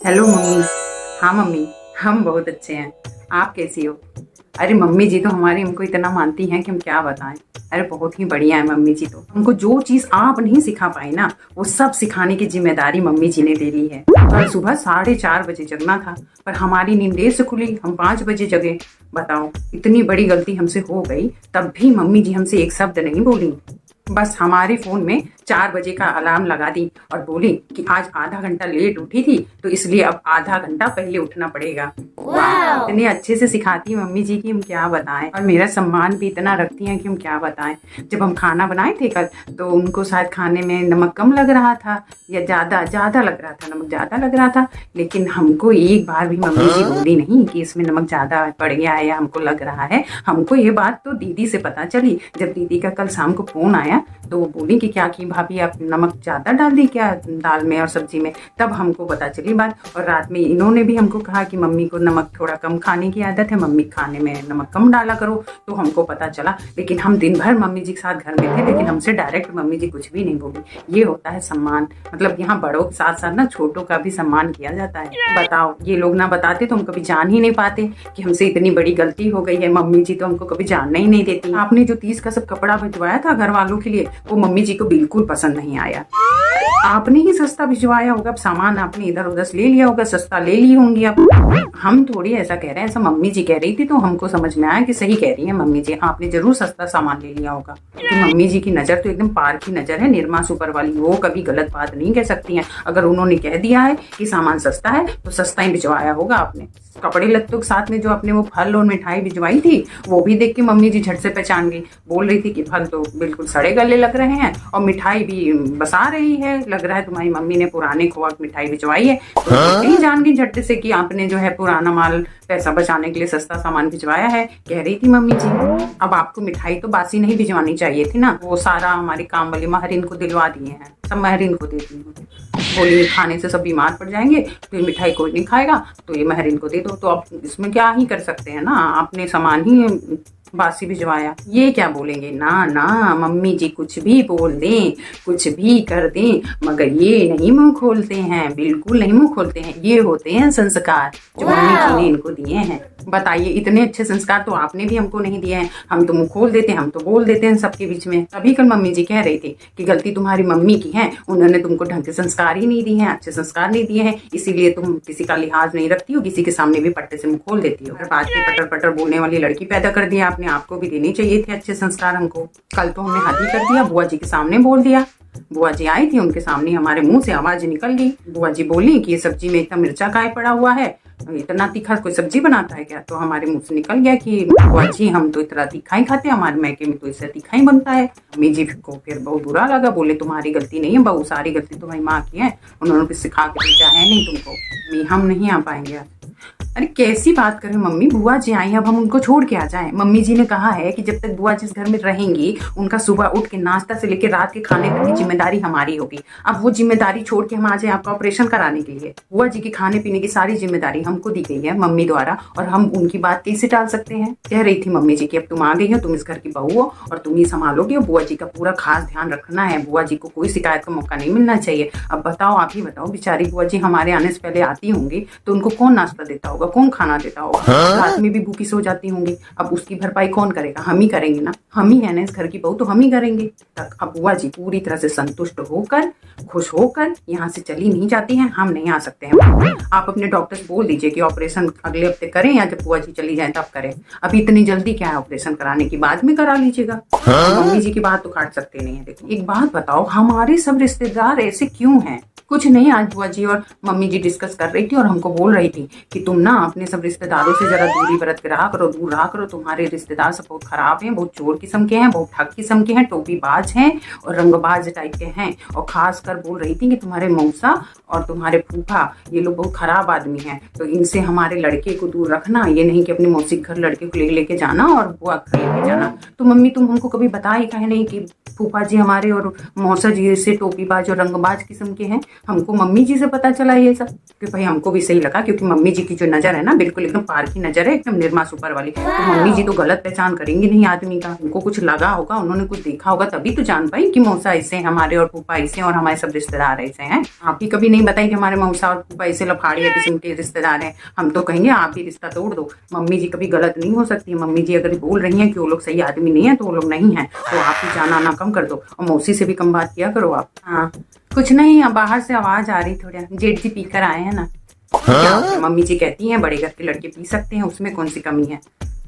Hello mummy. हाँ mummy, हम बहुत अच्छे हैं। आप कैसी हो? अरे मम्मी जी तो हमारी हमको इतना मानती हैं कि हम क्या बताएं। अरे बहुत ही बढ़िया है मम्मी जी। तो हमको जो चीज़ आप नहीं सिखा पाई ना, वो सब सिखाने की जिम्मेदारी मम्मी जी ने ले ली है। कल सुबह 4:30 बजे जगना था, पर हमारी नींद देर से खुली, हम 5 बजे जगे। बताओ, इतनी बड़ी गलती हमसे हो गई, तब भी मम्मी जी हमसे एक शब्द नहीं बोली। बस हमारे फोन में 4 बजे का अलार्म लगा दी और बोली कि आज आधा घंटा लेट उठी थी, तो इसलिए अब आधा घंटा पहले उठना पड़ेगा। वाह, इतने अच्छे से सिखाती है मम्मी जी की हम क्या बताएं। और मेरा सम्मान भी इतना रखती हैं कि हम क्या बताएं। जब हम खाना बनाए थे कल, तो उनको शायद खाने में नमक कम लग रहा था या ज्यादा ज्यादा लग रहा था, नमक ज्यादा लग रहा था। लेकिन हमको एक बार भी मम्मी जी बोली नहीं कि इसमें नमक ज्यादा पड़ गया है या हमको लग रहा है। हमको ये बात तो दीदी से पता चली। जब दीदी का कल शाम को फोन आया, तो वो बोली कि क्या की भाभी, आप नमक ज्यादा डाल दी क्या दाल में और सब्जी में? तब हमको पता चली बात। और रात में इन्होंने भी हमको कहा कि मम्मी को नमक थोड़ा कम खाने की आदत है, मम्मी खाने में नमक कम डाला करो। तो हमको पता चला। लेकिन हम दिन भर मम्मी जी के साथ घर में थे, लेकिन हमसे डायरेक्ट मम्मी जी कुछ भी नहीं बोली। ये होता है सम्मान। मतलब यहाँ बड़ों के साथ साथ ना छोटों का भी सम्मान किया जाता है। बताओ, ये लोग ना बताते तो हम कभी जान ही नहीं पाते कि हमसे इतनी बड़ी गलती हो गई है। मम्मी जी तो हमको कभी जानने ही नहीं देती। आपने जो 30 का सब कपड़ा भिजवाया था घर वालों के लिए, वो मम्मी जी को बिल्कुल पसंद नहीं आया। आपने ही सस्ता भिजवाया होगा, अब सामान आपने इधर उधर से ले लिया होगा, सस्ता ले ली होंगी आप। हम थोड़ी ऐसा कह रहे हैं, ऐसा मम्मी जी कह रही थी, तो हमको समझ में आया कि सही कह रही है मम्मी जी। आपने जरूर सस्ता सामान ले लिया होगा, क्योंकि मम्मी जी की नजर तो एकदम पार की नजर है, निर्मा सुपर वाली। वो कभी गलत बात नहीं कह सकती हैं। अगर उन्होंने कह दिया है कि सामान सस्ता है, तो सस्ता ही भिजवाया होगा आपने। कपड़े लत्तों के साथ में जो आपने वो फल और मिठाई भिजवाई थी, वो भी देख के मम्मी जी झट से पहचान गई। बोल रही थी कि फल तो बिल्कुल सड़े गले लग रहे हैं और मिठाई भी बसा रही है, लग रहा है तुम्हारी मम्मी ने पुराने खोआ की मिठाई भिजवाई है। तो ही जान गई झट से कि आपने जो है पुराना माल पैसा बचाने के लिए सस्ता सामान भिजवाया है, कह रही थी मम्मी जी। अब आपको मिठाई तो बासी नहीं भिजवानी चाहिए थी ना। वो सारा हमारे काम वाले महरीन को दिलवा दिए हैं, सब महरीन को देती हूँ। बोली खाने से सब बीमार पड़ जाएंगे, तो ये मिठाई कोई नहीं खाएगा, तो ये महरीन को दे दो। तो आप इसमें क्या ही कर सकते हैं ना, आपने सामान ही बासी भिजवाया। ये क्या बोलेंगे? ना ना, मम्मी जी कुछ भी बोल दें, कुछ भी कर दें, मगर ये नहीं मुंह खोलते हैं, बिल्कुल नहीं मुंह खोलते हैं। ये होते हैं संस्कार जो मम्मी जी ने इनको दिए हैं। बताइए, इतने अच्छे संस्कार तो आपने भी हमको नहीं दिए हैं। हम तो मुंह खोल देते हैं, हम तो बोल देते हैं सबके बीच में। तभी कल मम्मी जी कह रही थी कि गलती तुम्हारी मम्मी की है, उन्होंने तुमको ढंग के संस्कार ही नहीं दिए हैं, अच्छे संस्कार नहीं दिए हैं, इसीलिए तुम किसी का लिहाज नहीं रखती हो, किसी के सामने भी पट्टे से मुंह खोल देती हो। हर बात में पटर पटर बोलने वाली लड़की पैदा कर दिया आपने। आपको भी देने चाहिए थे अच्छे संस्कार हमको। कल तो हमने हद ही कर दिया, बुआ जी के सामने बोल दिया। बुआ जी आई थी, उनके सामने हमारे मुंह से आवाज निकल गई। बुआ जी बोली कि ये सब्जी में इतना मिर्चा काहे पड़ा हुआ है, इतना तीखा कोई सब्जी बनाता है क्या? तो हमारे मुंह से निकल गया कि बुआ जी हम तो इतना तीखा ही खाते हैं, हमारे मैके में तो इससे तीखा ही बनता है। मम्मी जी को फिर बहुत बुरा लगा, बोले तुम्हारी गलती नहीं है बहू, सारी गलती तुम्हारी माँ की है, उन्होंने भी सिखा के भेजा है नहीं तुमको। हम नहीं आ पाएंगे। अरे कैसी बात कर रहे हो मम्मी, बुआ जी आई, अब हम उनको छोड़ के आ जाएं? मम्मी जी ने कहा है कि जब तक बुआ जी इस घर में रहेंगी, उनका सुबह उठ के नाश्ता से लेकर रात के खाने तक की जिम्मेदारी हमारी होगी। अब वो जिम्मेदारी छोड़ के हम आ जाए आपका ऑपरेशन कराने के लिए? बुआ जी के खाने पीने की सारी जिम्मेदारी हमको दी गई है मम्मी द्वारा, और हम उनकी बात कैसे टाल सकते हैं? कह रही थी मम्मी जी की अब तुम आ गई हो, तुम इस घर की बहू हो और तुम ही संभालोगी, और बुआ जी का पूरा खास ध्यान रखना है, बुआ जी को कोई शिकायत का मौका नहीं मिलना चाहिए। अब बताओ, आप ही बताओ, बेचारी बुआ जी हमारे आने से पहले आती होंगी, तो उनको कौन नाश्ता देता होगा, कौन खाना देता होगा? रात में भी भूखी सो जाती होंगी। अब उसकी भरपाई कौन करेगा? हम ही करेंगे ना, हम ही है ना इस घर की बहू, तो हम ही करेंगे। तक अब बुआ जी पूरी तरह से संतुष्ट होकर, खुश होकर यहाँ से चली नहीं जाती हैं, हम नहीं आ सकते हैं। आप अपने डॉक्टर से बोल दीजिए कि ऑपरेशन अगले हफ्ते करें, या जब बुआ जी चली जाए तब करें। अभी इतनी जल्दी क्या है ऑपरेशन कराने की, बाद में करा लीजिएगा। मम्मी जी की बात तो काट सकते नहीं है। देखो एक बात बताओ, हमारे सब रिश्तेदार ऐसे क्यों हैं? कुछ नहीं, आज बुआ जी और मम्मी जी डिस्कस कर रही थी और हमको बोल रही थी कि तुम ना अपने सब रिश्तेदारों से जरा दूरी बरत के रहा करो, दूर रहा करो। तुम्हारे रिश्तेदार सब बहुत खराब हैं, बहुत चोर किस्म के हैं, बहुत ठग किस्म के हैं, टोपीबाज हैं और रंगबाज टाइप के हैं। और खासकर बोल रही थी कि तुम्हारे मौसा और तुम्हारे फूफा, ये लोग बहुत खराब आदमी हैं, तो इनसे हमारे लड़के को दूर रखना। ये नहीं कि अपने मौसी घर लड़के को लेके जाना और बुआ घर लेके जाना। तो मम्मी तुम हमको कभी बताई कहे नहीं कि फूफा जी हमारे और मौसा जी से टोपीबाज और रंगबाज किस्म के हैं? हमको मम्मी जी से पता चला ये सब, कि भाई हमको भी सही लगा, क्योंकि मम्मी जी की जो नजर नजर है ना, बिल्कुल एकदम पार की नजर है, एकदम निरमा सुपर वाली। तो मम्मी जी तो गलत पहचान करेंगी नहीं आदमी का, उनको कुछ लगा होगा, उन्होंने कुछ देखा होगा, तभी तो जान पाई कि मौसा ऐसे हैं हमारे और फूफा ऐसे और हमारे सब रिश्तेदार ऐसे हैं। आप ही कभी नहीं बताई कि हमारे मौसा और फूफा ऐसे लफाड़िया किस्म के रिश्तेदार हैं, हम तो कहेंगे आप भी रिश्ता तोड़ दो। मम्मी जी कभी गलत नहीं हो सकती। मम्मी जी अगर बोल रही हैं कि वो लोग सही आदमी नहीं है तो वो लोग नहीं है, तो आप ही जाना आना कम कर दो और मौसी से भी कम बात किया करो आप। हाँ कुछ नहीं, अब बाहर से आवाज आ रही थोड़ा, जेठ जी पीकर आए हैं ना। क्या मम्मी जी कहती हैं बड़े घर के लड़के पी सकते हैं, उसमें कौन सी कमी है।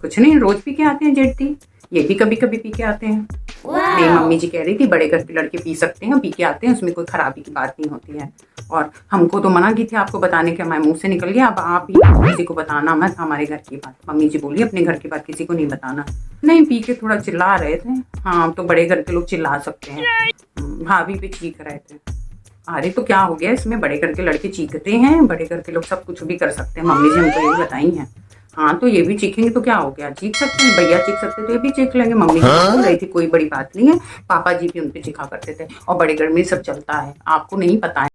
कुछ नहीं, रोज पी के आते हैं जेठ जी, ये भी कभी कभी पी के आते हैं। नहीं, मम्मी जी कह रही थी बड़े घर के लड़के पी सकते हैं, पी के आते हैं, उसमें कोई खराबी की बात नहीं होती है। और हमको तो मना की थी आपको बताने के, हमारे मुंह से निकल गया, अब आप ही किसी को बताना मत हमारे घर की बात। मम्मी जी बोली अपने घर की बात किसी को नहीं बताना। नहीं, पी के थोड़ा चिल्ला रहे थे। हाँ तो बड़े घर के लोग चिल्ला सकते हैं, भाभी पे चीख रहे थे। अरे तो क्या हो गया इसमें, बड़े घर के लड़के चीखते हैं, बड़े घर के लोग सब कुछ भी कर सकते हैं, मम्मी जी हमको यही बताई हैं। हाँ तो ये भी चीखेंगे तो क्या हो गया, चीख सकते हैं, भैया चीख सकते तो ये भी चीख लेंगे। मम्मी जी बोल रही थी कोई बड़ी बात नहीं है, पापा जी भी उन पे चिखा करते थे और बड़े घर में सब चलता है, आपको नहीं पता है।